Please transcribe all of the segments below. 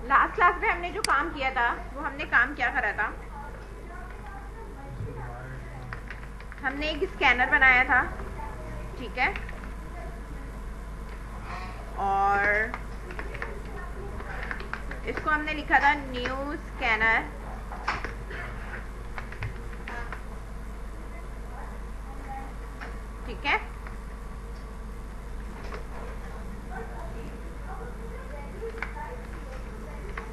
Last class में हमने जो काम किया था वो हमने काम क्या करा था, हमने एक स्कैनर बनाया था, ठीक है, और इसको हमने लिखा था न्यू स्कैनर, ठीक है।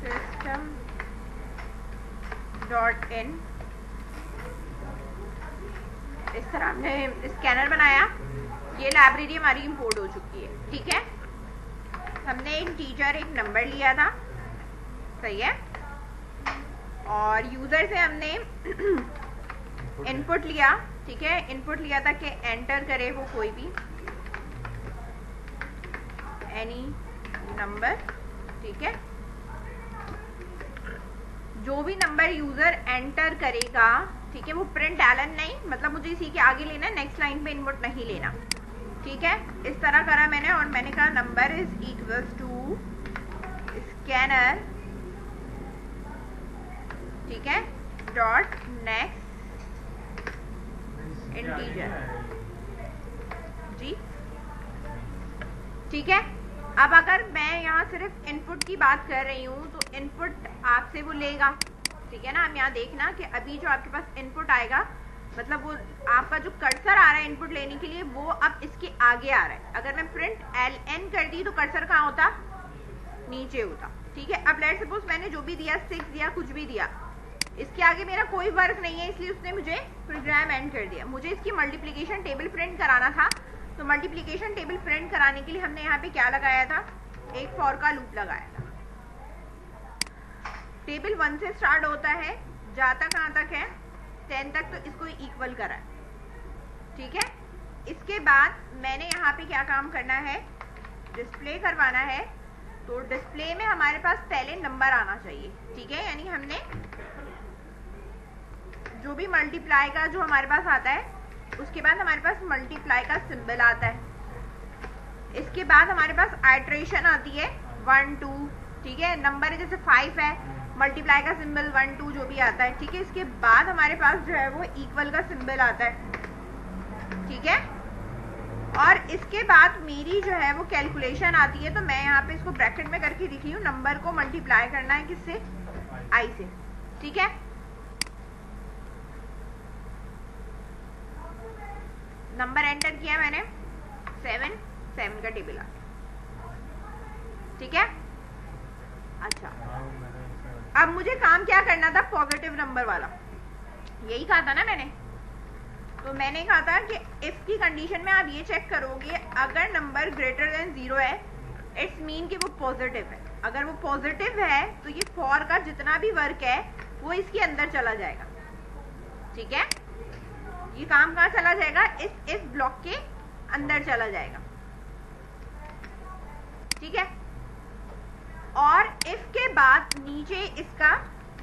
सिस्टम डॉट इन, इस तरह हमने स्कैनर बनाया। ये लाइब्रेरी हमारी इंपोर्ट हो चुकी है, ठीक है। हमने एक टीचर एक नंबर लिया था, सही है, और यूजर से हमने इनपुट लिया, ठीक है। इनपुट लिया था कि एंटर करे वो कोई भी एनी नंबर, ठीक है। जो भी नंबर यूजर एंटर करेगा, ठीक है, वो प्रिंट एलन नहीं, मतलब मुझे इसी के आगे लेना है, नेक्स्ट लाइन पे इनपुट नहीं लेना, ठीक है। इस तरह करा मैंने, और मैंने कहा number is equals to scanner, ठीक है, डॉट नेक्स्ट इंटीजर, जी, ठीक है। अब अगर मैं यहाँ सिर्फ इनपुट की बात कर रही हूँ तो इनपुट आपसे वो लेगा, ठीक है ना। हम यहाँ देखना कि अभी जो आपके पास इनपुट आएगा, मतलब वो आपका जो कर्सर आ रहा है इनपुट लेने के लिए, वो अब इसके आगे आ रहा है। अगर मैं प्रिंट LN कर दी तो कर्सर कहाँ होता, नीचे होता, ठीक है। अब लेट्स सपोज मैंने जो भी दिया 6 दिया, कुछ भी दिया, इसके आगे मेरा कोई वर्क नहीं है, इसलिए उसने मुझे प्रोग्राम एंड कर दिया। मुझे इसकी मल्टीप्लिकेशन टेबल प्रिंट कराना था, तो मल्टीप्लिकेशन टेबल प्रिंट कराने के लिए हमने यहाँ पे क्या लगाया था, एक फॉर का लूप लगाया था। टेबल 1 से स्टार्ट होता है, जाता कहाँ तक है, 10 तक, तो इसको इक्वल करा है, ठीक है। इसके बाद मैंने यहाँ पे क्या काम करना है, डिस्प्ले करवाना है। तो डिस्प्ले में हमारे पास पहले नंबर आना चाहिए, ठीक है, यानी हमने जो भी मल्टीप्लाई का जो हमारे पास आता है, उसके बाद हमारे पास मल्टीप्लाई का सिंबल आता है। इसके बाद हमारे पास आइट्रेशन आती है 1 2, ठीक है। नंबर है जैसे 5 है, मल्टीप्लाई का सिंबल 1 2 जो भी आता है, ठीक है। इसके बाद हमारे पास जो है वो इक्वल का सिंबल आता है, ठीक है। और इसके बाद मेरी जो है वो कैलकुलेशन आती है, तो मैं यहाँ पे इसको ब्रैकेट में करके लिखी हूँ, नंबर को मल्टीप्लाई करना है किससे, I से, ठीक है। नंबर एंटर किया मैंने 7 का टेबल आ, ठीक है। अच्छा, अब मुझे काम क्या करना था, पॉजिटिव नंबर वाला, यही कहा था ना मैंने। तो मैंने कहा था कि इफ की कंडीशन में आप ये चेक करोगे, अगर नंबर ग्रेटर देन 0 है, इट्स मीन कि वो पॉजिटिव है। अगर वो पॉजिटिव है तो ये फॉर का जितना भी वर्क है वो इसके अंदर चला जाएगा, ठीक है। ये काम कहाँ चला जाएगा, इस ब्लॉक के अंदर चला जाएगा, ठीक है। और इफ के बाद नीचे इसका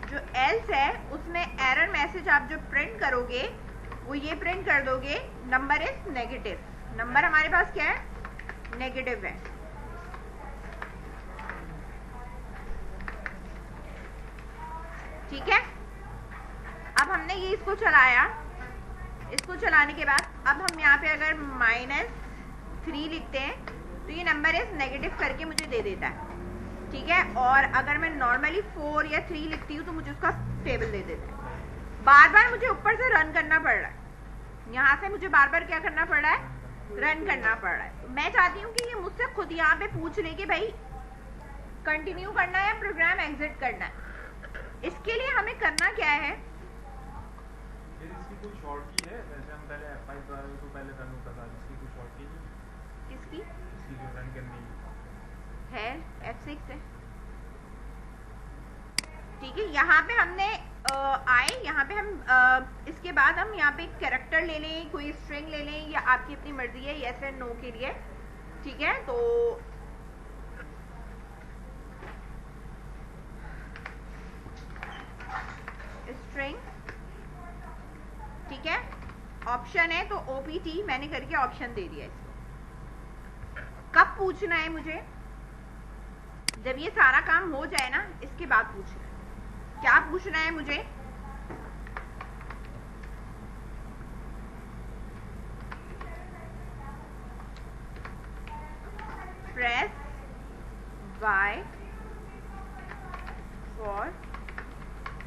जो एल्स है, उसमें एरर मैसेज आप जो प्रिंट करोगे वो ये प्रिंट कर दोगे, नंबर इज नेगेटिव। नंबर हमारे पास क्या है, नेगेटिव है, ठीक है। अब हमने ये इसको चलाया, इसको चलाने के बाद अब हम यहाँ पे अगर -3 लिखते हैं तो ये नंबर इज नेगेटिव करके मुझे दे देता है, ठीक है। और अगर मैं नॉर्मली 4 या 3 लिखती हूँ तो मुझे उसका टेबल दे देता है। बार बार मुझे ऊपर से रन करना पड़ रहा है, यहाँ से मुझे बार बार क्या करना पड़ रहा है, रन करना पड़ रहा है। मैं चाहती हूँ कि ये मुझसे खुद यहाँ पे पूछ ले कि भाई कंटिन्यू करना है या प्रोग्राम एग्जिट करना है। इसके लिए हमें करना क्या है, इसकी कोई शॉर्ट की है, जैसे हम पहले F5 तो पहले रन होता था, इसकी कोई शॉर्ट की है, किसकी, इसकी जो रन करनी है F6 है, ठीक है। यहाँ पे हमने आए, यहाँ पे हम इसके बाद हम यहाँ पे कैरेक्टर ले लें, कोई स्ट्रिंग ले लें, या आपकी अपनी मर्जी है, यस एंड नो के लिए, ठीक है। तो स्ट्रिंग, ठीक है, ऑप्शन है तो OPT मैंने करके ऑप्शन दे दिया इसको। कब पूछना है मुझे, जब ये सारा काम हो जाए ना, इसके बाद पूछना है। क्या पूछना है मुझे? प्रेस Y for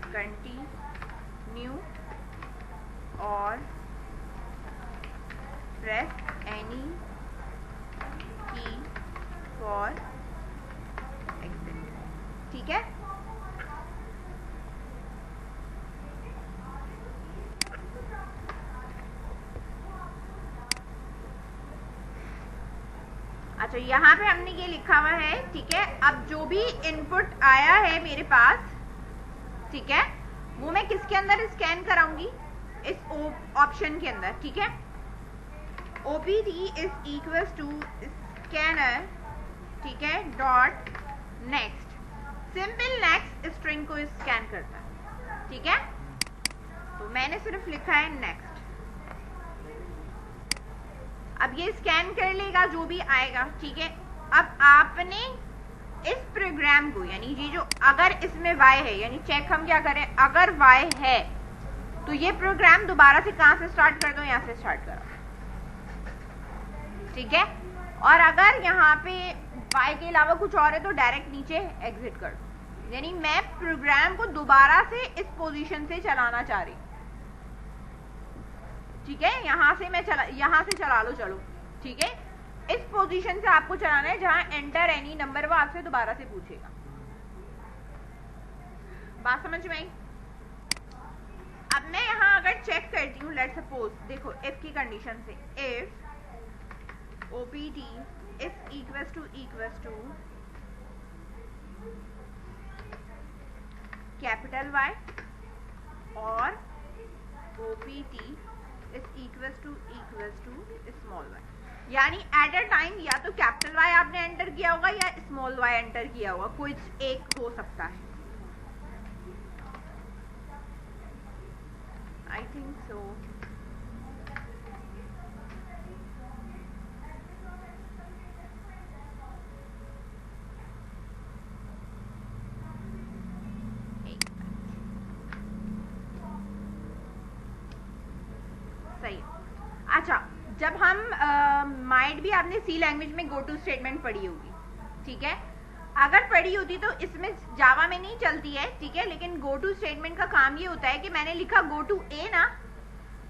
continue और press any key for exit। ठीक है? अच्छा, यहाँ पे हमने ये लिखा हुआ है, ठीक है। अब जो भी इनपुट आया है मेरे पास, ठीक है, वो मैं किसके अंदर स्कैन कराऊंगी? इस ऑप्शन के अंदर, ठीक है। OPT is equals to scanner, ठीक है, dot next. Simple next string को स्कैन करता है, ठीक है। तो मैंने सिर्फ लिखा है नेक्स्ट। अब ये स्कैन कर लेगा जो भी आएगा, ठीक है। अब आपने इस प्रोग्राम को, यानी ये जो, अगर इसमें y है, यानी चेक हम क्या करें, अगर y है तो ये प्रोग्राम दोबारा से कहां से स्टार्ट कर दो? यहां से स्टार्ट करो, ठीक है। और अगर यहाँ पे y के अलावा कुछ और है तो डायरेक्ट नीचे एग्जिट कर दो। यानी मैं प्रोग्राम को दोबारा से इस पोजीशन से चलाना चाह रही, ठीक है। यहाँ से चला लो, चलो, ठीक है। इस पोजीशन से आपको चलाना है जहां एंटर एनी नंबर, वो आपसे दोबारा से पूछेगा। बात समझ में आई? अब मैं यहाँ अगर चेक करती हूँ, लेट्स सपोज, देखो इफ की कंडीशन से, if OPT is equals to capital Y और OPT is equals to small y, यानी एट अ टाइम या तो कैपिटल Y आपने एंटर किया होगा या स्मॉल y एंटर किया होगा, कोई एक हो सकता है। I think so. सही। अच्छा, जब हम माइट भी आपने सी लैंग्वेज में गो टू स्टेटमेंट पढ़ी होगी, ठीक है। अगर पढ़ी होती तो इसमें जावा में नहीं चलती है, ठीक है, लेकिन गो टू स्टेटमेंट का काम ये होता है कि मैंने लिखा गो टू ए ना,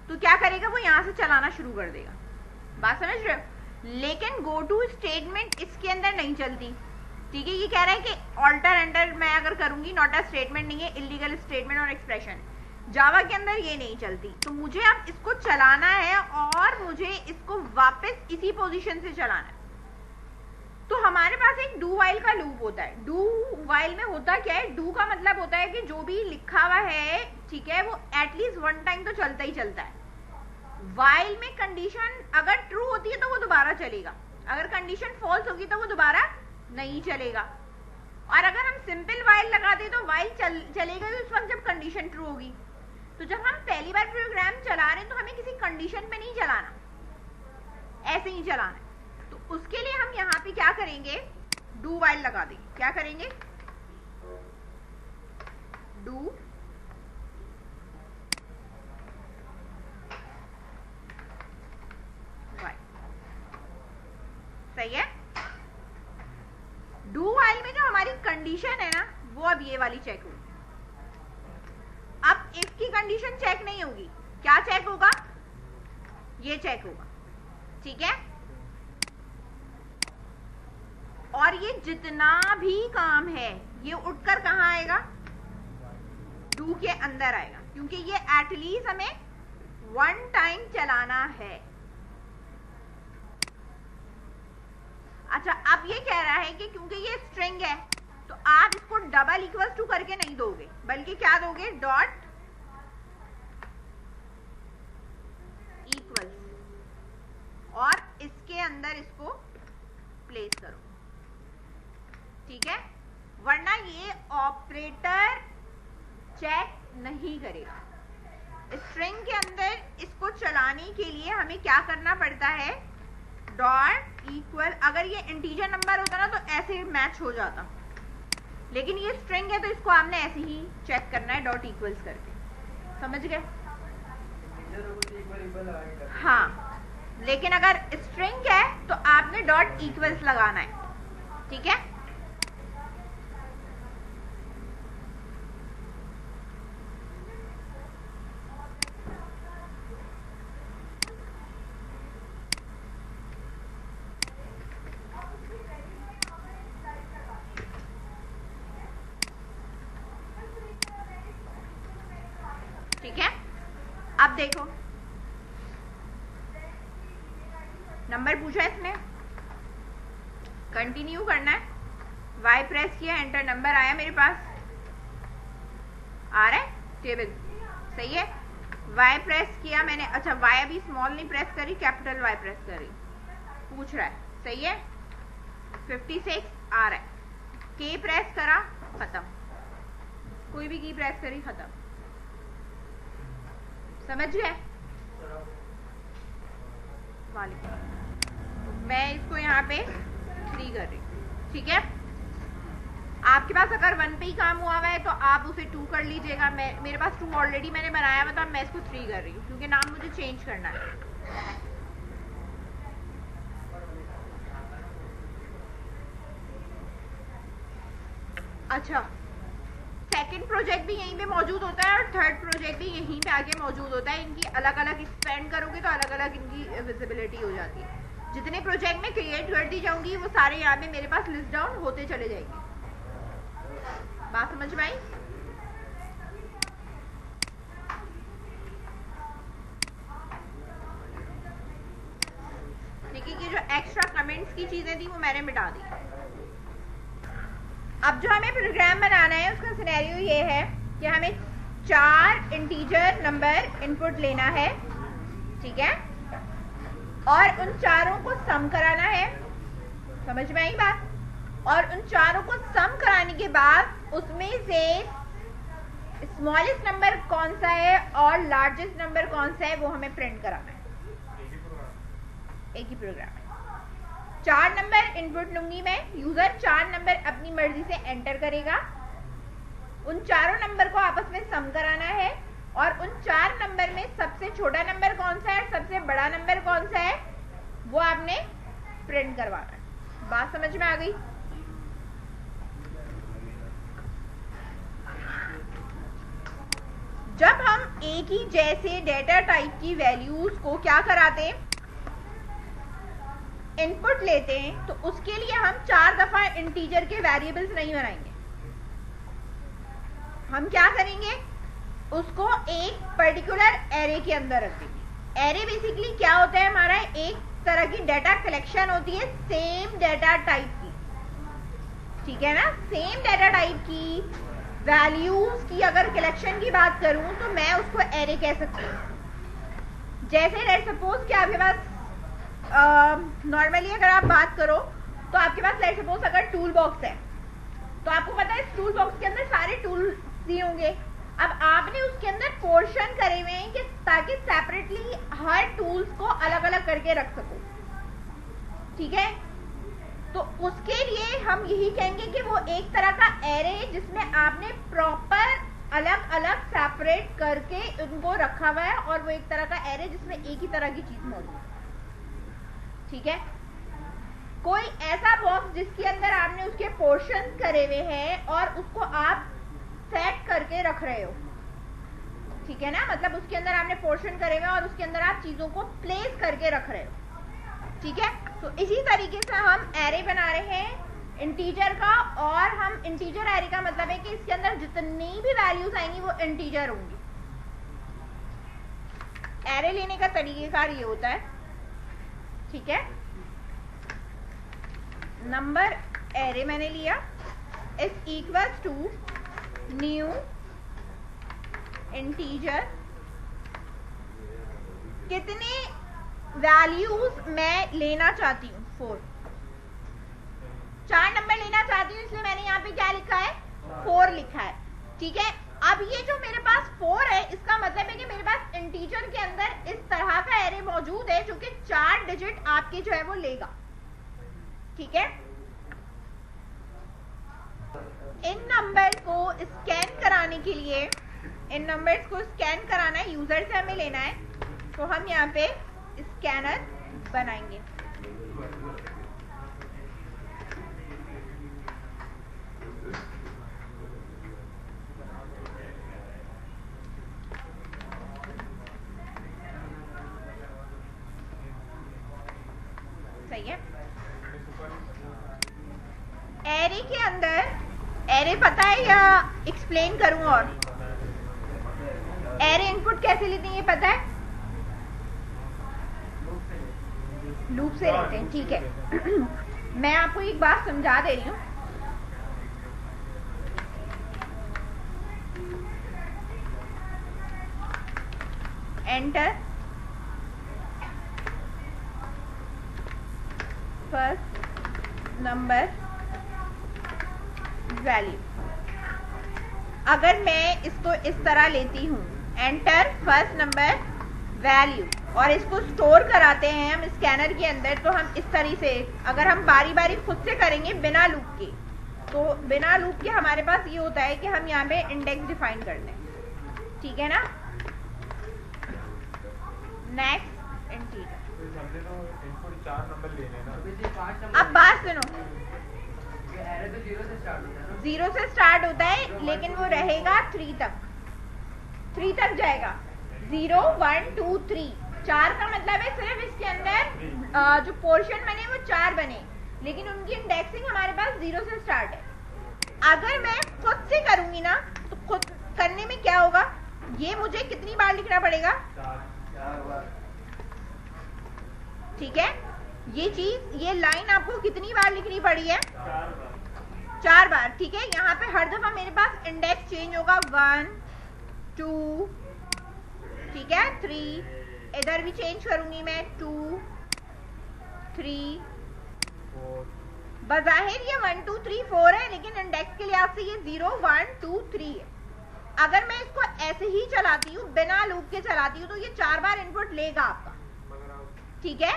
तो क्या करेगा वो यहाँ से चलाना शुरू कर देगा। बात समझ रहे हो? लेकिन गो टू स्टेटमेंट इसके अंदर नहीं चलती, ठीक है। ये कह रहा है कि ऑल्टर एंटर मैं अगर करूंगी, नॉट अ स्टेटमेंट नहीं है, इलीगल स्टेटमेंट और एक्सप्रेशन। जावा के अंदर ये नहीं चलती, तो मुझे अब इसको चलाना है और मुझे इसको वापस इसी पोजीशन से चलाना है। तो हमारे पास एक डू वाइल का लूप होता है। डू वाइल में होता क्या है? डू का मतलब होता है कि जो भी लिखा हुआ है, ठीक है, वो एटलीस्ट वन टाइम तो चलता ही चलता है। वाइल में कंडीशन अगर ट्रू होती है तो वो दोबारा चलेगा, अगर कंडीशन फॉल्स होगी तो वो दोबारा नहीं चलेगा। और अगर हम सिंपल वाइल लगा दे तो वाइल चलेगा उस वक्त जब कंडीशन ट्रू होगी। तो जब हम पहली बार प्रोग्राम चला रहे हैं तो हमें किसी कंडीशन पे नहीं चलाना, ऐसे ही चलाना है। तो उसके लिए हम यहाँ पे क्या करेंगे? डू वाइल लगा देंगे। क्या करेंगे? Do while. सही है। डू वाइल में जो हमारी कंडीशन है ना, वो अब ये वाली चेक होगी। अब इफ की कंडीशन चेक नहीं होगी, क्या चेक होगा? ये चेक होगा, ठीक है। और ये जितना भी काम है ये उठकर कहां आएगा? डू के अंदर आएगा, क्योंकि ये एटलीस्ट हमें वन टाइम चलाना है। अच्छा, अब ये कह रहा है कि क्योंकि ये स्ट्रिंग है तो आप इसको डबल इक्वल टू करके नहीं दोगे, बल्कि क्या दोगे? डॉट इक्वल्स, और इसके अंदर इसको प्लेस करो, ठीक है। वरना ये ऑपरेटर चेक नहीं करेगा। स्ट्रिंग के अंदर इसको चलाने के लिए हमें क्या करना पड़ता है? Dot equal. अगर ये इंटीजर नंबर होता ना तो ऐसे मैच हो जाता, लेकिन ये स्ट्रिंग है तो इसको आपने ऐसे ही चेक करना है डॉट इक्वल्स करके, समझ गए? हाँ, लेकिन अगर स्ट्रिंग है तो आपने डॉट इक्वल्स लगाना है, ठीक है? ठीक है, अब देखो नंबर पूछा है इसने, कंटिन्यू करना है, वाई प्रेस किया, एंटर, नंबर आया मेरे पास, आ रहा है टेबल, सही है? वाई प्रेस किया मैंने, अच्छा वाई अभी स्मॉल नहीं प्रेस करी, कैपिटल वाई प्रेस करी, पूछ रहा है, सही है? 56 आ रहा है, के प्रेस करा, खत्म, कोई भी की प्रेस करी, खत्म, समझ गए? मैं इसको यहाँ पे 3 कर रही हूँ, ठीक है? आपके पास अगर 1 पे ही काम हुआ है तो आप उसे 2 कर लीजिएगा, मेरे पास 2 ऑलरेडी मैंने बनाया हुआ था, मैं इसको 3 कर रही हूँ क्योंकि नाम मुझे चेंज करना है। अच्छा, सेकंड प्रोजेक्ट भी यहीं पे मौजूद होता है और थर्ड प्रोजेक्ट भी यहीं पे आके मौजूद होता है, इनकी अलग अलग एक्सपेंड करोगे तो अलग अलग इनकी विजिबिलिटी हो जाती है। जितने प्रोजेक्ट में क्रिएट कर दी जाऊंगी वो सारे यहाँ पे मेरे पास लिस्ट डाउन होते चले जाएंगे, बात समझ में आई? देखिए कि जो एक्स्ट्रा कमेंट्स की चीजें थी वो मैंने मिटा दी। अब जो हमें प्रोग्राम बनाना है उसका सिनेरियो ये है कि हमें 4 इंटीजर नंबर इनपुट लेना है, ठीक है? और उन चारों को सम कराना है, समझ में आई बात? और उन चारों को सम कराने के बाद उसमें से स्मॉलेस्ट नंबर कौन सा है और लार्जेस्ट नंबर कौन सा है वो हमें प्रिंट कराना है। एक ही प्रोग्राम है, 4 नंबर इनपुट लूंगी मैं, यूजर 4 नंबर अपनी मर्जी से एंटर करेगा, उन चारों नंबर को आपस में सम कराना है और उन 4 नंबर में सबसे छोटा नंबर कौन सा है और सबसे बड़ा नंबर कौन सा है वो आपने प्रिंट करवाना है। बात समझ में आ गई? जब हम एक ही जैसे डेटा टाइप की वैल्यूज को क्या कराते हैं, इनपुट लेते हैं, तो उसके लिए हम 4 दफा इंटीजर के वेरिएबल्स नहीं बनाएंगे। हम क्या करेंगे, उसको एक पर्टिकुलर एरे के अंदर रख देंगे। एरे बेसिकली क्या होता है हमारा, एक तरह की डाटा कलेक्शन होती है सेम डाटा टाइप की, ठीक है ना? सेम डाटा टाइप की वैल्यूज की अगर कलेक्शन की बात करूं तो मैं उसको एरे कह सकती हूं। जैसे लेट्स सपोज कि आपके पास नॉर्मली अगर आप बात करो तो आपके पास लेट्स सपोज अगर टूल बॉक्स है तो आपको पता है इस टूल बॉक्स के अंदर सारे टूल दिए होंगे। अब आपने उसके अंदर पोर्शन करे हुए हैं कि ताकि सेपरेटली हर टूल्स को अलग अलग करके रख सको, ठीक है? तो उसके लिए हम यही कहेंगे कि वो एक तरह का एरे जिसमें आपने प्रॉपर अलग अलग सेपरेट करके उनको रखा हुआ है और वो एक तरह का एरे जिसमें एक ही तरह की चीज मौजूद है, ठीक है? कोई ऐसा बॉक्स जिसके अंदर आपने उसके पोर्शन करे हुए हैं और उसको आप सेट करके रख रहे हो, ठीक है ना? मतलब उसके अंदर आपने पोर्शन करे हुए और उसके अंदर आप चीजों को प्लेस करके रख रहे हो, ठीक है? तो इसी तरीके से हम एरे बना रहे हैं इंटीजर का, और हम इंटीजर एरे का मतलब है कि इसके अंदर जितनी भी वैल्यूज आएंगी वो इंटीजर होंगी। एरे लेने का तरीकेकार ये होता है, ठीक है? नंबर एरे मैंने लिया is equals to new integer, कितने वैल्यूज मैं लेना चाहती हूँ, 4 नंबर लेना चाहती हूँ, इसलिए मैंने यहाँ पे क्या लिखा है, 4 लिखा है, ठीक है? अब ये जो मेरे पास 4 है इसका मतलब है कि मेरे पास इंटीजर के अंदर इस तरह का एरे मौजूद है जो कि 4 डिजिट आपके जो है वो लेगा, ठीक है? इन नंबर को स्कैन कराने के लिए, इन नंबर्स को स्कैन कराना है, यूजर से हमें लेना है, तो हम यहाँ पे स्कैनर बनाएंगे। सही है। एरे के अंदर, एरे पता है या एक्सप्लेन करूं? और एरे इनपुट कैसे लेते हैं ये पता है? लूप से लेते हैं, ठीक है। मैं आपको एक बात समझा दे रही हूं। Enter first number value. अगर मैं इसको इस तरह लेती हूं, एंटर फर्स्ट नंबर वैल्यू, और इसको स्टोर कराते हैं हम स्कैनर के अंदर, तो हम इस तरह से, अगर हम बारी बारी खुद से करेंगे बिना लूप के, तो बिना लूप के हमारे पास ये होता है कि हम यहाँ पे इंडेक्स डिफाइन कर दें, ठीक है ना। Next integer. इनपुट 4 नंबर लेने ना। अब बात सुनो, तो 0 से स्टार्ट होता है, लेकिन वो रहेगा 3 तक, 3 तक जाएगा। 0 1 2 3 4 का मतलब है सिर्फ इसके अंदर जो पोर्शन बने वो 4 बने, लेकिन उनकी इंडेक्सिंग हमारे पास 0 से स्टार्ट है। अगर मैं खुद से करूंगी ना, तो खुद करने में क्या होगा, ये मुझे कितनी बार लिखना पड़ेगा? 4 बार। ठीक है, ये चीज, ये लाइन आपको कितनी बार लिखनी पड़ी है? 4 बार। 4 बार, ठीक है। यहाँ पे हर दफा मेरे पास इंडेक्स चेंज होगा, 1 2, ठीक है, 3, इधर भी चेंज करूंगी मैं, 2 3 4। बज़ाहिर ये 1 2 3 4 है, लेकिन इंडेक्स के लिहाज से ये 0 1 2 3 है। अगर मैं इसको ऐसे ही चलाती हूँ, बिना लूप के चलाती हूँ, तो ये 4 बार इनपुट लेगा आपका, ठीक है।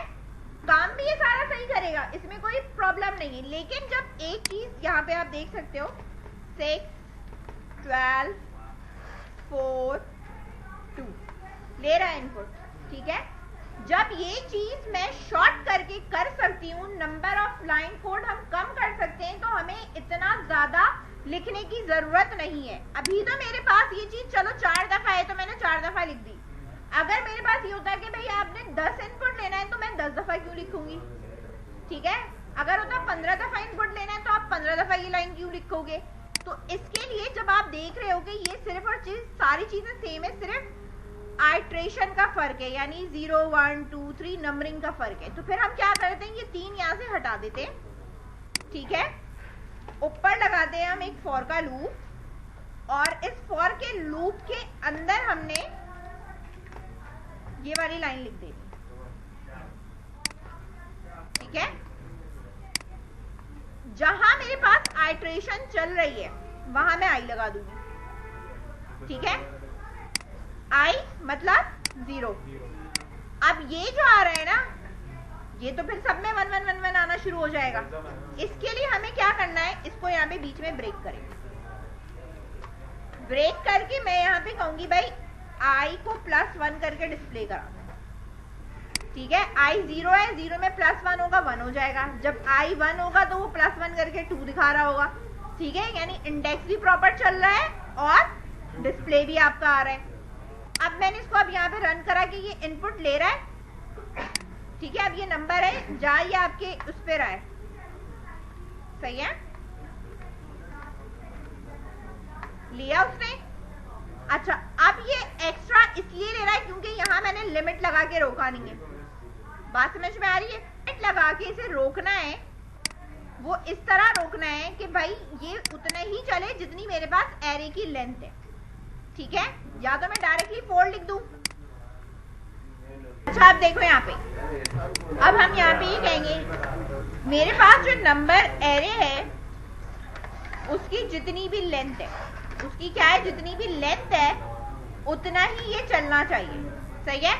काम भी ये सारा सही करेगा, इसमें कोई प्रॉब्लम नहीं है। लेकिन जब एक चीज यहाँ पे आप देख सकते हो, 6 12 4 2 ले रहा है इनपुट, ठीक है। जब ये चीज मैं शॉर्ट करके कर सकती हूँ, नंबर ऑफ लाइन कोड हम कम कर सकते हैं, तो हमें इतना ज्यादा लिखने की जरूरत नहीं है। अभी तो मेरे पास ये चीज चलो 4 दफा है, तो मैंने 4 दफा लिख दी। अगर मेरे पास ये होता है कि भाई आपने 10 इनपुट लेना है, तो मैं 10 दफा क्यों लिखूंगी, ठीक है। अगर होता 15 दफा इनपुट लेना है, तो आप 15 दफा ये लाइन क्यों लिखोगे। तो इसके लिए जब आप देख रहे हो कि ये सिर्फ और चीज, सारी चीजें सेम है, सिर्फ आइट्रेशन का फर्क है, यानी 0 1 2 3 नंबरिंग का फर्क है, तो फिर हम क्या करते हैं, ये 3 यहाँ से हटा देते हैं, ठीक है। ऊपर लगाते हैं हम एक फॉर का लूप, और इस फॉर के लूप के अंदर हमने ये वाली लाइन लिख देनी, ठीक है। जहां मेरे पास आइट्रेशन चल रही है वहां मैं आई लगा दूंगी, ठीक है। आई मतलब 0। अब ये जो आ रहा है ना, ये तो फिर सब में 1 1 1 1 आना शुरू हो जाएगा। इसके लिए हमें क्या करना है, इसको यहाँ पे बीच में ब्रेक करेंगे। ब्रेक करके मैं यहाँ पे कहूंगी भाई आई को +1 करके डिस्प्ले करा, ठीक है। आई 0 है, 0 में +1 होगा 1 हो जाएगा। जब आई 1 होगा तो वो +1 करके 2 दिखा रहा होगा, ठीक है। यानी इंडेक्स भी प्रॉपर चल रहा है और डिस्प्ले भी आपका आ रहा है। अब मैंने इसको अब यहाँ पे रन करा कि ये इनपुट ले रहा है, ठीक है। अब ये नंबर है, जा ये आपके उस पे रहा है, सही है, लिया उसने। अच्छा, अब ये एक्स्ट्रा इसलिए ले रहा है क्योंकि यहाँ मैंने लिमिट लगा के रोका नहीं है। बात समझ में आ रही है? लिमिट लगा के इसे रोकना है, वो इस तरह रोकना है कि भाई ये उतना ही चले जितनी मेरे पास एरे की लेंथ है, ठीक है। या तो मैं डायरेक्टली 4 लिख दूं। अच्छा, आप देखो यहाँ पे, अब हम यहाँ पे ये कहेंगे मेरे पास जो नंबर एरे है उसकी जितनी भी लेंथ है, उसकी क्या है, जितनी भी लेंथ है उतना ही ये चलना चाहिए, सही है।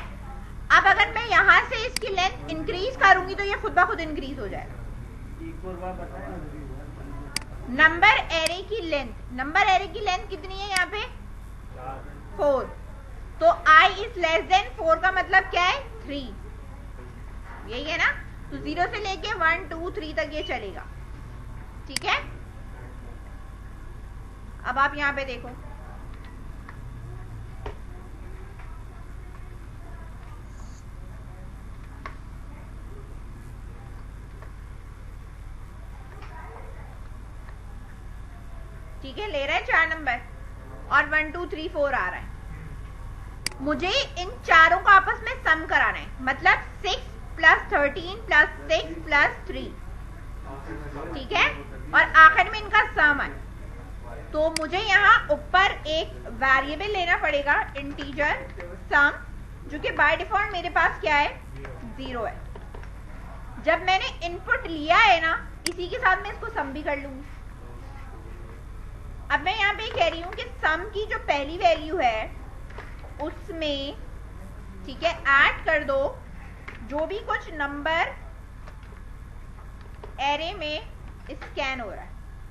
अब अगर मैं यहाँ से इसकी लेंथ इंक्रीज करूंगी तो ये खुद ब खुद इंक्रीज हो जाएगा। नंबर एरे की लेंथ, नंबर एरे की लेंथ कितनी है यहाँ पे 4, तो I इज लेस देन 4 का मतलब क्या है 3, यही है ना। तो 0 से लेके 1 2 3 तक ये चलेगा, ठीक है। अब आप यहाँ पे देखो, ठीक है, ले रहा है 4 नंबर और 1 2 3 4 आ रहा है। मुझे इन चारों को आपस में सम कराना है, मतलब 6 प्लस 13 प्लस 6 प्लस 3, ठीक है, और आखिर में इनका सम है। तो मुझे यहाँ ऊपर एक वेरिएबल लेना पड़ेगा, इंटीजर सम, जो कि बाय डिफॉल्ट मेरे पास क्या है 0 है। जब मैंने इनपुट लिया है ना, इसी के साथ मैं इसको सम भी कर लूंगी। अब मैं यहाँ पे कह रही हूँ कि सम की जो पहली वैल्यू है उसमें, ठीक है, ऐड कर दो जो भी कुछ नंबर एरे में स्कैन हो रहा है,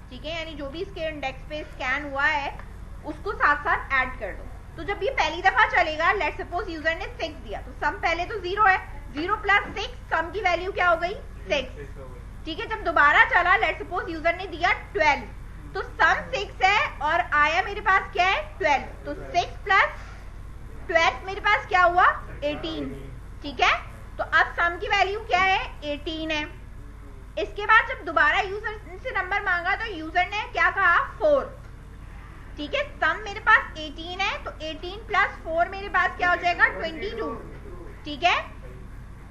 ठीक है, यानी जो भी इसके इंडेक्स पे स्कैन हुआ है उसको साथ साथ ऐड कर दो। तो जब ये पहली दफा चलेगा, लेट्स सपोज यूजर ने 6 दिया, तो सम पहले तो 0 है, 0 प्लस 6, सम की वैल्यू क्या हो गई 6, ठीक है। जब दोबारा चला, लेट्स सपोज यूजर ने दिया 12, तो सम 6 है और आया मेरे पास क्या है 12, तो 6 प्लस 12 मेरे पास क्या हुआ 18, ठीक है। तो अब सम की वैल्यू क्या है 18 है। इसके बाद जब दोबारा यूजर से नंबर मांगा तो यूजर ने क्या कहा 4, ठीक है। सम मेरे पास 18 है, तो 18 प्लस 4 मेरे पास क्या हो जाएगा 22, ठीक है,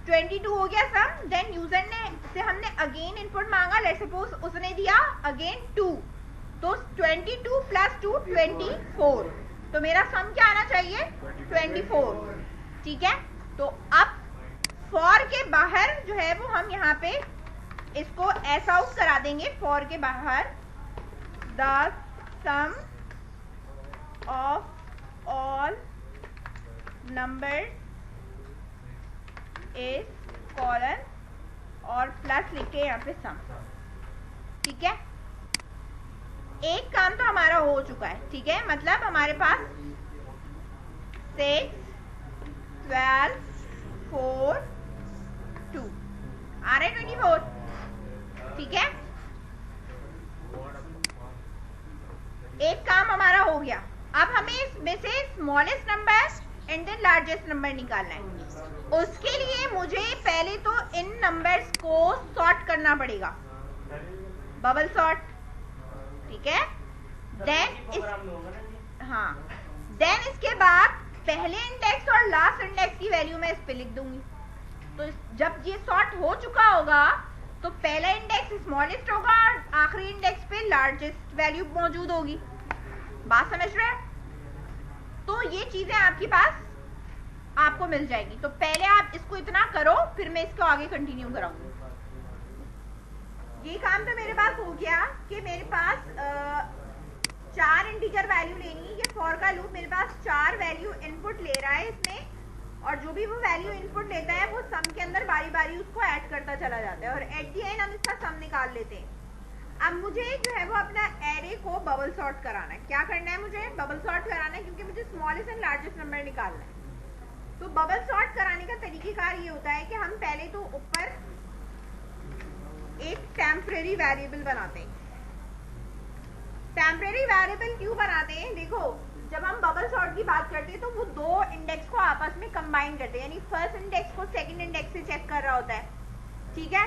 22 हो गया सम। देन यूजर ने से हमने अगेन इनपुट मांगा, लेट्स सपोज उसने दिया अगेन 2, तो 22 प्लस 2 24, तो मेरा सम क्या आना चाहिए 24, ठीक है। तो अब फॉर के बाहर जो है वो हम यहाँ पे इसको ऐसा आउट करा देंगे, फॉर के बाहर the sum of all numbers is colon और प्लस लिख के यहाँ पे सम, ठीक है। एक काम तो हमारा हो चुका है, ठीक है, मतलब हमारे पास 6 12 4 2 आ रहा है 24, ठीक है। एक काम हमारा हो गया। अब हमें इसमें से smallest number and then largest number निकालना है। उसके लिए मुझे पहले तो इन नंबर्स को सॉर्ट करना पड़ेगा, बबल सॉर्ट, ठीक है। देन इसके बाद पहले इंडेक्स और लास्ट इंडेक्स की वैल्यू मैं इस पे लिख दूंगी। तो जब ये सॉर्ट हो चुका होगा तो पहला इंडेक्स स्मॉलेस्ट होगा और आखिरी इंडेक्स पे लार्जेस्ट वैल्यू मौजूद होगी। बात समझ रहे हैं? तो ये चीजें आपके पास आपको मिल जाएगी। तो पहले आप इसको इतना करो, फिर मैं इसको आगे कंटिन्यू कराऊंगी। ये काम तो मेरे पास हो गया कि मेरे पास 4 इंटीजर वैल्यू लेनी है। ये फॉर का लूप मेरे पास 4 वैल्यू इनपुट ले रहा है इसमें, और जो भी वो वैल्यू इनपुट लेता है वो सम के अंदर बारी बारी उसको ऐड करता चला जाता है, और एट द एंड हम इसका सम निकाल लेते हैं। अब मुझे जो है वो अपना एरे को बबल सॉर्ट कराना है। क्या करना है? मुझे बबल सॉर्ट कराना है, क्योंकि मुझे स्मॉलेस्ट एंड लार्जेस्ट नंबर निकालना है। तो बबल सॉर्ट कराने का तरीकेकार ये होता है कि हम पहले तो ऊपर एक टेम्परेरी वेरिएबल बनाते हैं। टेम्परेरी वेरिएबल क्यों बनाते हैं? देखो, जब हम बबल सॉर्ट की बात करते हैं तो वो 2 इंडेक्स को आपस में कंबाइन करते हैं, यानी फर्स्ट इंडेक्स को सेकंड इंडेक्स से चेक कर रहा होता है, ठीक है।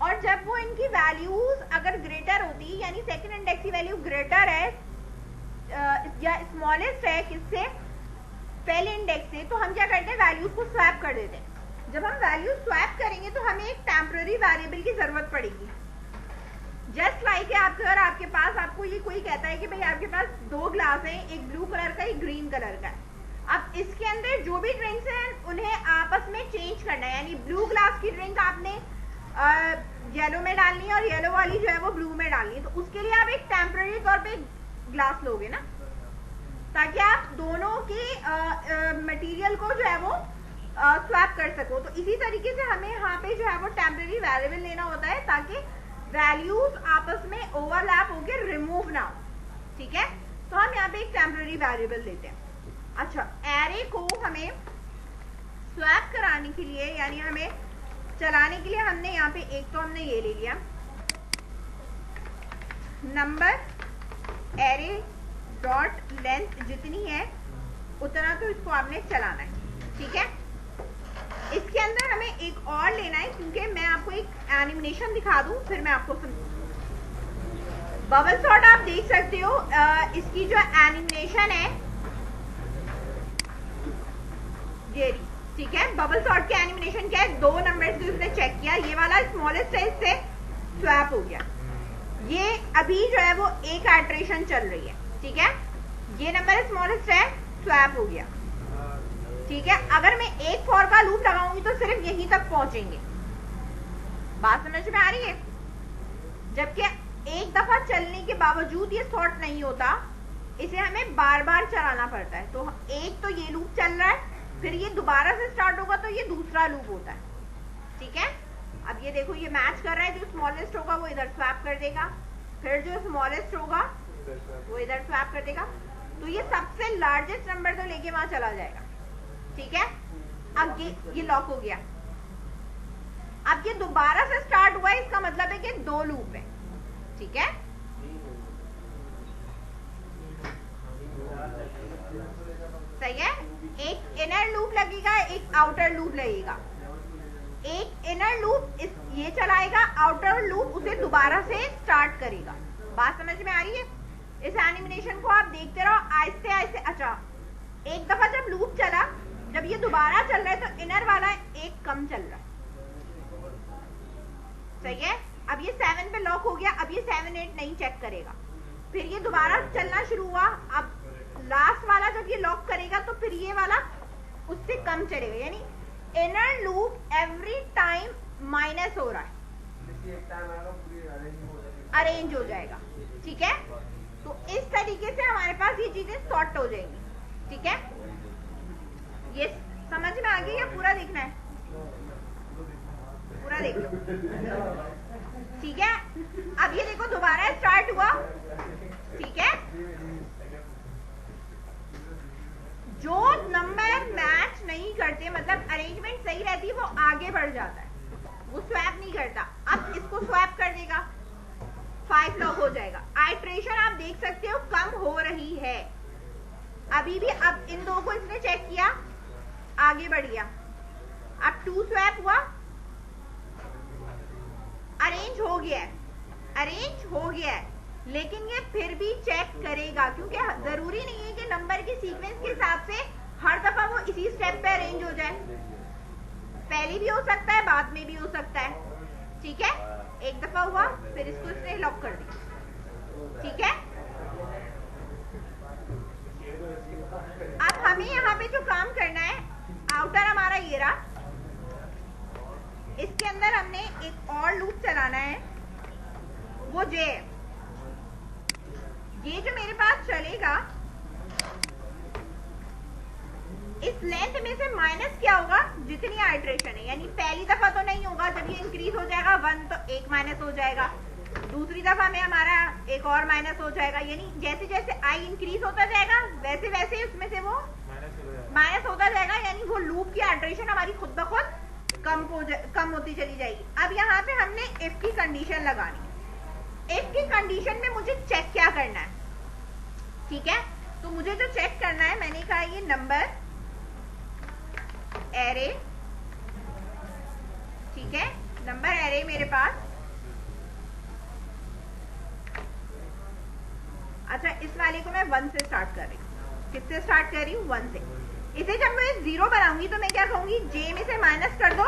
और जब वो इनकी वैल्यूज अगर ग्रेटर होती है, यानी सेकंड इंडेक्स की वैल्यू ग्रेटर है या स्मॉलेस्ट है किससे? पहले इंडेक्स से, तो हम क्या करते हैं? वैल्यूज को स्वैप कर देते हैं। जब हम वैल्यू स्वैप करेंगे तो हमें एक टेम्परेरी वेरिएबल की जरूरत पड़ेगी। जस्ट लाइक है, अगर आपके पास आपको ये कोई कहता है कि भाई आपके पास 2 ग्लास हैं, एक ब्लू कलर का एक ग्रीन कलर का है। अब इसके अंदर जो भी ड्रिंक्स हैं उन्हें आपस में चेंज करना है, यानी ब्लू ग्लास की ड्रिंक आपने येलो में डालनी है और येलो वाली जो है वो ब्लू में डालनी है। तो उसके लिए आप एक टेम्परेरी तौर पे ग्लास लोगे ना, ताकि आप दोनों की मटेरियल को जो है वो स्वैप कर सको। तो इसी तरीके से हमें यहाँ पे जो है वो टेम्परेरी वेरिएबल लेना होता है, ताकि वैल्यूज आपस में ओवरलैप होके रिमूव ना हो, ठीक है। तो हम यहाँ पे एक टेम्पररी वेरिएबल लेते हैं। अच्छा, एरे को हमें स्वैप कराने के लिए यानी हमें चलाने के लिए हमने यहाँ पे एक तो हमने ये ले लिया नंबर एरे डॉट लेंथ जितनी है उतना तो इसको आपने चलाना है, ठीक है। इसके अंदर हमें एक और लेना है क्योंकि मैं आपको एक एनिमेशन दिखा दूं फिर मैं आपको बबल सॉर्ट आप देख सकते हो। इसकी जो एनिमेशन है ये, ठीक है। बबल सॉर्ट की एनिमेशन क्या है, 2 नंबर्स को उसने चेक किया, ये वाला स्मॉलेस्ट है, इससे स्वैप हो गया। ये अभी जो है वो एक आइटरेशन चल रही है, ठीक है। ये नंबर स्मॉलेस्ट है, स्वैप हो गया, ठीक है। अगर मैं एक फॉर का लूप लगाऊंगी तो सिर्फ यहीं तक पहुंचेंगे। बात समझ में आ रही है? जबकि एक दफा चलने के बावजूद ये सॉर्ट नहीं होता, इसे हमें बार बार चलाना पड़ता है। तो एक तो ये लूप चल रहा है, फिर ये दोबारा से स्टार्ट होगा तो ये दूसरा लूप होता है, ठीक है। अब ये देखो ये मैच कर रहा है, जो स्मॉलेस्ट होगा वो इधर स्वैप कर देगा, फिर जो स्मॉलेस्ट होगा वो इधर स्वैप कर देगा। तो ये सबसे लार्जेस्ट नंबर तो लेके वहां चला जाएगा, ठीक है। अब ये लॉक हो गया। अब ये दोबारा से स्टार्ट हुआ है, इसका मतलब है कि 2 लूप है, ठीक है। सही है। एक इनर लूप लगेगा, एक आउटर लूप लगेगा। एक इनर लूप ये चलाएगा, आउटर लूप उसे दोबारा से स्टार्ट करेगा। बात समझ में आ रही है? इस एनिमेशन को आप देखते रहो आहिस्ते आहिस्ते। अच्छा, एक दफा जब लूप चला, जब ये दोबारा चल रहा है तो इनर वाला एक कम चल रहा है, सही है। अब ये 7 पे लॉक हो गया, अब ये 7 8 नहीं चेक करेगा, फिर ये दोबारा चलना शुरू हुआ। अब लास्ट वाला जब ये लॉक करेगा तो फिर ये वाला उससे कम चलेगा, यानी inner loop every time minus हो रहा है, अरेंज हो जाएगा, ठीक है। तो इस तरीके से हमारे पास ये चीजें सॉर्ट हो जाएंगी, ठीक है। ये समझ में आ गई या पूरा देखना है? पूरा देख लो, ठीक है। अब ये देखो दोबारा स्टार्ट हुआ, ठीक है। जो नंबर मैच नहीं करते, मतलब अरेंजमेंट सही रहती है, वो आगे बढ़ जाता है, वो स्वैप नहीं करता। अब इसको स्वैप कर देगा, 5 लॉक हो जाएगा। आइट्रेशन आप देख सकते हो कम हो रही है अभी भी। अब इन 2 को इसने चेक किया, आगे बढ़ गया। अब 2 स्वैप हुआ, अरेंज हो गया है, अरेंज हो गया है, लेकिन ये फिर भी चेक करेगा क्योंकि जरूरी नहीं है कि नंबर के सीक्वेंस के हिसाब से हर दफा वो इसी स्टेप पे अरेंज हो जाए। पहले भी हो सकता है, बाद में भी हो सकता है, ठीक है। एक दफा हुआ, फिर इसको इसने लॉक कर दिया, ठीक है। अब हमें यहाँ पे जो काम करना है, आउटर हमारा ये रहा, इसके अंदर हमने एक और लूप चलाना है, वो जे है। ये जो मेरे पास चलेगा, इस लेंथ में से माइनस क्या होगा, जितनी आइटरेशन है, यानी पहली दफा तो नहीं होगा, जब ये इंक्रीज हो जाएगा 1 तो 1 माइनस हो जाएगा, दूसरी दफा में हमारा एक और माइनस हो जाएगा, यानी जैसे जैसे आई इंक्रीज होता जाएगा वैसे वैसे उसमें से वो माइनस होता जाएगा, यानी वो लूप की आइटरेशन हमारी खुद ब खुद कम होती चली जाएगी। अब यहाँ पे हमने इफ की कंडीशन लगानी। इफ की कंडीशन में मुझे चेक क्या करना है, ठीक है। तो मुझे जो चेक करना है, मैंने कहा ये नंबर एरे, ठीक है। नंबर एरे मेरे पास, अच्छा इस वाले को मैं 1 से स्टार्ट कर रही हूँ। किससे स्टार्ट कर रही हूँ? 1 से। इसे जब मैं 0 बनाऊंगी तो मैं क्या कहूंगी, जे में से माइनस कर दो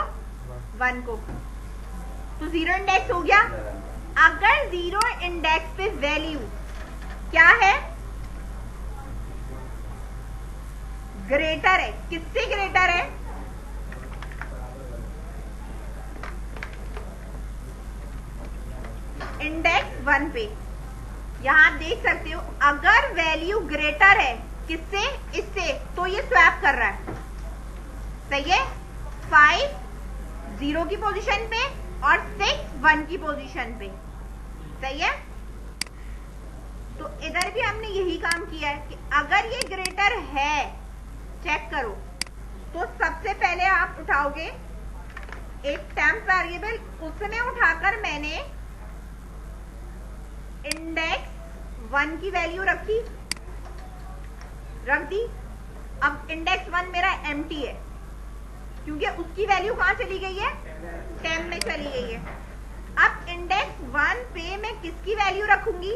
1 को, तो 0 इंडेक्स हो गया। अगर 0 इंडेक्स पे वैल्यू क्या है, ग्रेटर है, किससे ग्रेटर है? इंडेक्स 1 पे। यहां आप देख सकते हो, अगर वैल्यू ग्रेटर है किससे, इससे, तो ये स्वैप कर रहा है, सही है। 5 0 की पोजीशन पे और 6 1 की पोजीशन पे, सही है। तो इधर भी हमने यही काम किया है कि अगर ये ग्रेटर है, चेक करो, तो सबसे पहले आप उठाओगे एक टेम्प वेरिएबल, उसमें उठाकर मैंने इंडेक्स 1 की वैल्यू रख दी। अब इंडेक्स 1 मेरा एम्प्टी है क्योंकि उसकी वैल्यू कहां चली गई है, टेम्प में चली गई है। अब इंडेक्स 1 पे मैं किसकी वैल्यू रखूंगी,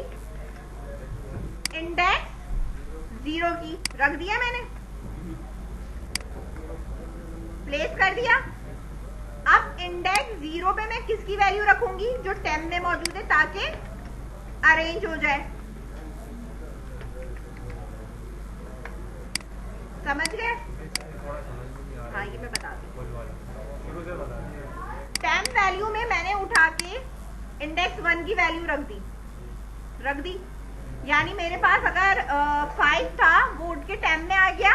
इंडेक्स 0 की रख दिया मैंने, प्लेस कर दिया। अब इंडेक्स 0 पे मैं किसकी वैल्यू रखूंगी, जो टेम्प में मौजूद है, ताकि अरेंज हो जाए। समझ गए? हाँ, ये मैं बता दूं। टेम्प वैल्यू में मैंने उठा के इंडेक्स 1 की वैल्यू रख दी। यानी मेरे पास अगर 5 था, वो उठ के टेम्प में आ गया।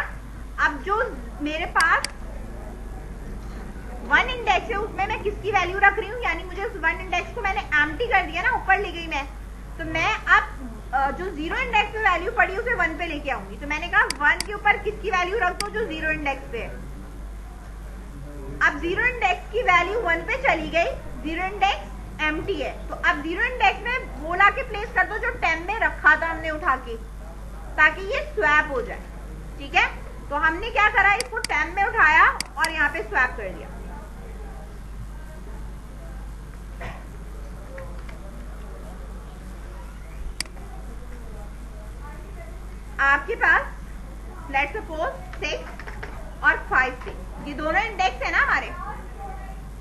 अब जो मेरे पास 1 इंडेक्स है, उसमें मैं किसकी वैल्यू रख रही हूँ, यानी मुझे उस 1 इंडेक्स को मैंने एम्प्टी कर दिया ना, ऊपर ले गई मैं। तो मैं अब जो 0 इंडेक्स पे वैल्यू पड़ी उसे 1 पे लेके आऊंगी। तो मैंने कहा 1 के ऊपर किसकी वैल्यू रख दो, जो 0 इंडेक्स पे है। अब 0 इंडेक्स की वैल्यू 1 पे चली गई, 0 इंडेक्स एम्प्टी है। तो अब 0 इंडेक्स में वो ला के प्लेस कर दो जो टेम्प में रखा था हमने उठा के, ताकि ये स्वैप हो जाए। ठीक है, तो हमने क्या करा, इसको टेम्प में उठाया और यहाँ पे स्वैप कर दिया। आपके पास लेट्स सपोज 6 और 5 ये दोनों इंडेक्स है ना हमारे।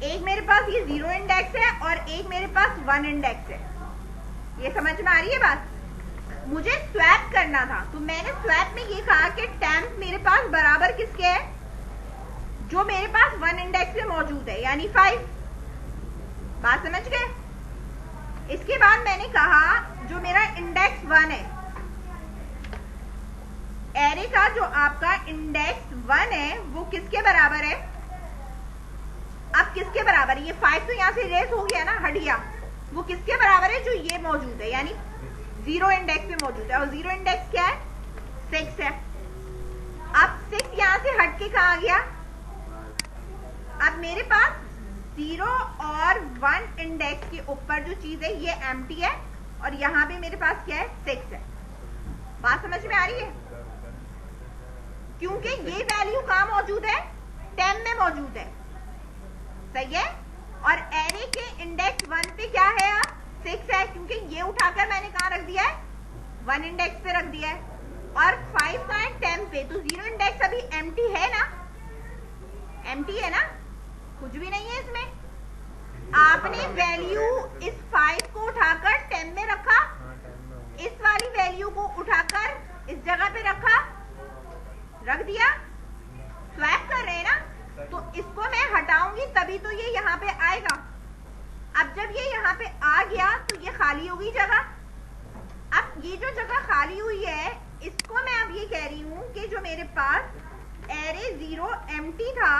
एक मेरे पास ये 0 इंडेक्स है और एक मेरे पास 1 इंडेक्स है। ये समझ में आ रही है बात? मुझे स्वैप करना था, तो मैंने स्वैप में ये कहा कि टेम्प मेरे पास बराबर किसके है, जो मेरे पास 1 इंडेक्स में मौजूद है, यानी 5। बात समझ गए? इसके बाद मैंने कहा जो मेरा इंडेक्स 1 है, एरे का जो आपका इंडेक्स 1 है वो किसके बराबर है, अब किसके बराबर है, ये 5 तो यहाँ से इरेज हो गया ना, हट गया। वो किसके बराबर है, जो ये मौजूद है, यानी 0 इंडेक्स पे मौजूद है। और 0 इंडेक्स क्या है, 6 है। अब 6 यहाँ से हट के कहा गया, अब मेरे पास 0 और 1 इंडेक्स के ऊपर जो चीज है ये एम्प्टी है, और यहाँ पे मेरे पास क्या है, 6 है। बात समझ में आ रही है? क्योंकि ये वैल्यू कहाँ मौजूद है, टेम्प में मौजूद है। सही है। और एरे के इंडेक्स 1 पे क्या है, अब 6 है, क्योंकि ये उठाकर मैंने कहाँ रख दिया है, 1 इंडेक्स पे रख दिया है। और 5 का है टेम्प पे, तो 0 इंडेक्स अभी एम्प्टी है ना, एम्प्टी है ना, कुछ भी नहीं है इसमें। आपने वैल्यू इस 5 को उठाकर टेम्प में रखा, इस वाली वैल्यू को उठाकर इस जगह पे रख दिया। स्वैप कर रहे हैं ना, तो इसको मैं हटाऊंगी तभी तो ये यहाँ पे आएगा। अब जब ये यहाँ पे आ गया तो ये खाली हो गई जगह। अब ये जो जगह खाली हुई है, इसको मैं अब ये कह रही हूँ कि जो मेरे पास एरे 0 एम्प्टी था,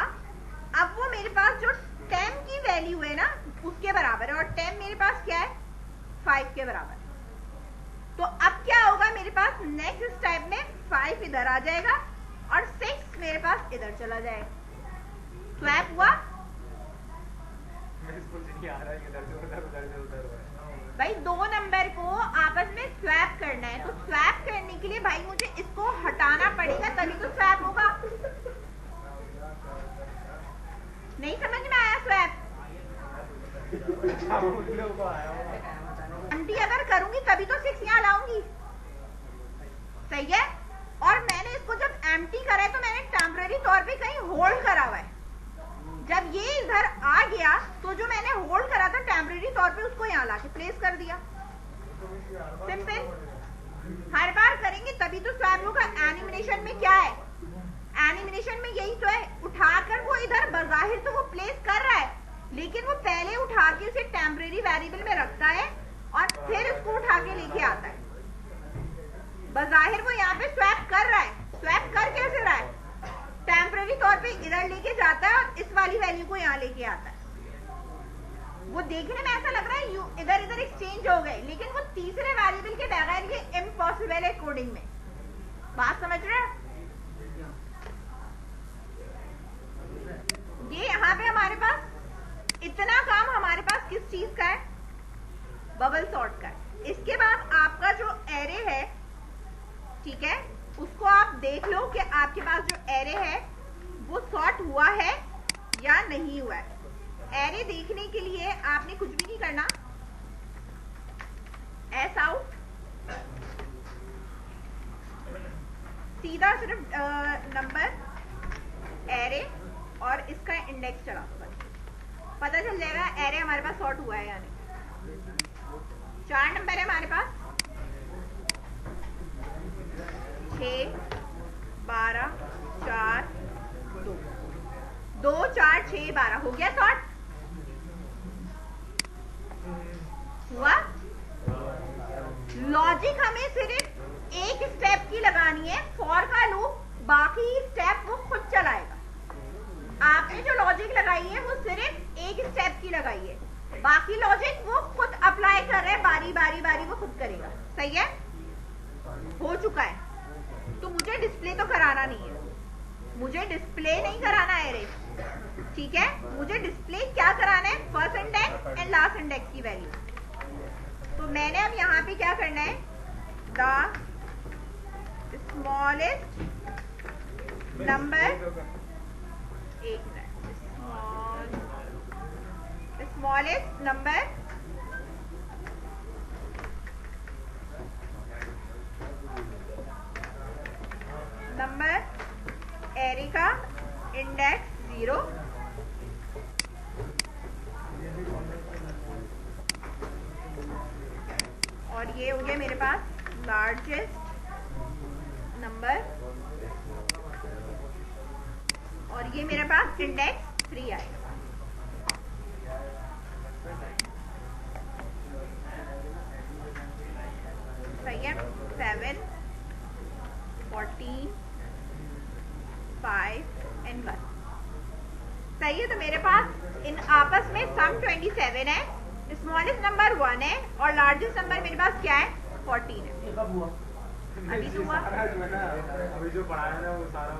अब वो मेरे पास जो टेम्प की वैल्यू है ना उसके बराबर है, और टेम्प मेरे पास क्या है, 5 के बराबर। तो अब क्या होगा, मेरे पास नेक्स्ट स्टेप में 5 इधर आ जाएगा और 6 मेरे पास इधर चला जाएगा। स्वैप हुआ। भाई 2 नंबर को आपस में स्वैप करना है, तो स्वैप करने के लिए भाई मुझे इसको हटाना पड़ेगा, तभी तो स्वैप होगा। नहीं समझ में आया स्वैप? एम्प्टी अगर करूंगी तभी तो 6 यहाँ लाऊंगी। सही है। और मैंने इसको जब एम्प्टी करा है तो मैंने टेम्परेरी तौर पे कहीं होल्ड करा हुआ है। जब ये इधर आ गया तो जो मैंने होल्ड करा था टेम्परेरी तौर पे, उसको यहाँ लाके प्लेस कर दिया। सिंपल। हर बार करेंगे तभी तो स्वैप होगा। एनिमेशन में क्या है, एनिमेशन में यही तो है, उठाकर वो इधर बज़ाहिर तो वो प्लेस कर रहा है, लेकिन वो पहले उठा के उसे टेम्परेरी वेरिएबल में रखता है और फिर उसको उठा के लेके आता है। बज़ाहिर वो यहाँ पे स्वैप कर रहा है, स्वैप कर कैसे रहा है, टेम्परेरी तौर पे इधर लेके जाता है और इस वाली वैल्यू को यहाँ लेके आता है। वो देखने में ऐसा लग रहा है इधर इधर एक्सचेंज हो गए, लेकिन वो तीसरे वेरिएबल के बगैर ये इम्पॉसिबल है कोडिंग में। बात समझ रहे हैं? ये यहाँ पे हमारे पास इतना काम हमारे पास किस चीज का है? बबल सॉर्ट का है। इसके बाद आपका जो एरे है, ठीक है, उसको आप देख लो कि आपके पास जो एरे है वो सॉर्ट हुआ है या नहीं हुआ है। एरे देखने के लिए आपने कुछ भी नहीं करना, एस आउट, सीधा सिर्फ नंबर एरे और इसका इंडेक्स चला दो, पता चल जाएगा एरे हमारे पास सॉर्ट हुआ है या नहीं। 4 नंबर है हमारे पास, 6 12 4 2 2 4 6 12 हो गया सॉर्ट हुआ। लॉजिक हमें सिर्फ एक स्टेप की लगानी है, फॉर का लूप बाकी स्टेप वो खुद चलाएगा। आपने जो लॉजिक लगाई है वो सिर्फ एक स्टेप की लगाई है, बाकी लॉजिक वो खुद अप्लाई कर रहे हैं, बारी बारी बारी वो खुद करेगा। सही है, हो चुका है। तो मुझे डिस्प्ले तो कराना नहीं है, मुझे डिस्प्ले नहीं कराना है एरे, ठीक है। मुझे डिस्प्ले क्या कराना है? First index and last index की वैल्यू। तो मैंने अब यहाँ पे क्या करना है? द स्मॉलेस्ट नंबर, एक मिनट, स्मॉलेस्ट नंबर एरे का इंडेक्स 0, और ये हो गया मेरे पास लार्जेस्ट नंबर, और ये मेरे पास इंडेक्स 3 आएगा। सही है, 7 14 5 and 1। सही है। तो मेरे पास इन आपस में सम 27 है, स्मॉलेस्ट नंबर 1 है और लार्जेस्ट नंबर मेरे पास क्या है? 14 है। अभी तो हुआ, अभी जो पढ़ाया ना वो सारा